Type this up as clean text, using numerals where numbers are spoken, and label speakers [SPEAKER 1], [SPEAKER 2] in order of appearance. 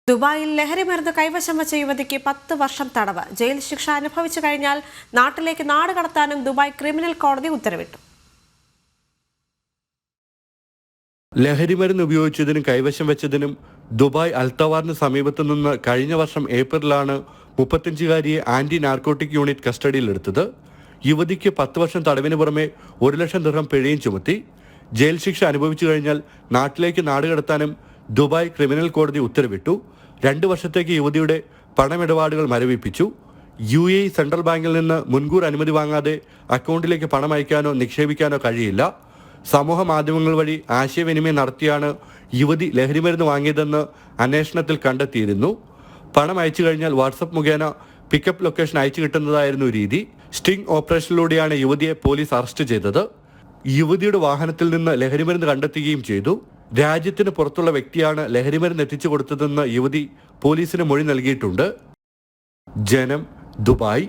[SPEAKER 1] ദുബായിൽ ലഹരിമരുന്ന് കൈവശം വെച്ച യുവതിക്ക് 10 വർഷം തടവ്. ജയിൽ ശിക്ഷ അനുഭവിച്ചു കഴിഞ്ഞാൽ നാട്ടിലേക്ക് നാടുകടത്താനും ദുബായ് ക്രിമിനൽ കോടതി ഉത്തരവിട്ടു.
[SPEAKER 2] ലഹരിമരുന്ന് ഉപയോഗിച്ചതിനും കൈവശം വെച്ചതിനും ദുബായ് അൽത്തവാറിന് സമീപത്തു നിന്ന് കഴിഞ്ഞ വർഷം ഏപ്രിലാണ് 35-കാരിയെ ആന്റി നാർക്കോട്ടിക് യൂണിറ്റ് കസ്റ്റഡിയിലെടുത്തത്. യുവതിക്ക് 10 വർഷം തടവിന് പുറമെ 1 ലക്ഷം ദിർഹം പിഴയും ചുമത്തി. ജയിൽ ശിക്ഷ അനുഭവിച്ചു കഴിഞ്ഞാൽ നാട്ടിലേക്ക് നാടുകടത്താനും ദുബായ് ക്രിമിനൽ കോടതി ഉത്തരവിട്ടു. 2 വർഷത്തേക്ക് യുവതിയുടെ പണമിടപാടുകൾ മരവിപ്പിച്ചു. UAE സെൻട്രൽ ബാങ്കിൽ നിന്ന് മുൻകൂർ അനുമതി വാങ്ങാതെ അക്കൗണ്ടിലേക്ക് പണം അയക്കാനോ നിക്ഷേപിക്കാനോ കഴിയില്ല. സമൂഹ മാധ്യമങ്ങൾ വഴി ആശയവിനിമയം നടത്തിയാണ് യുവതി ലഹരിമരുന്ന് വാങ്ങിയതെന്ന് അന്വേഷണത്തിൽ കണ്ടെത്തിയിരുന്നു. പണം അയച്ചു കഴിഞ്ഞാൽ വാട്സപ്പ് മുഖേന പിക്കപ്പ് ലൊക്കേഷൻ അയച്ചു കിട്ടുന്നതായിരുന്നു രീതി. സ്റ്റിംഗ് ഓപ്പറേഷനിലൂടെയാണ് യുവതിയെ പോലീസ് അറസ്റ്റ് ചെയ്തത്. യുവതിയുടെ വാഹനത്തിൽ നിന്ന് ലഹരിമരുന്ന് കണ്ടെത്തുകയും ചെയ്തു. രാജ്യത്തിന് പുറത്തുള്ള വ്യക്തിയാണ് ലഹരിമരുന്ന് എത്തിച്ചു കൊടുത്തതെന്ന് യുവതി പോലീസിന് മൊഴി നൽകിയിട്ടുണ്ട്. ജനം, ദുബായ്.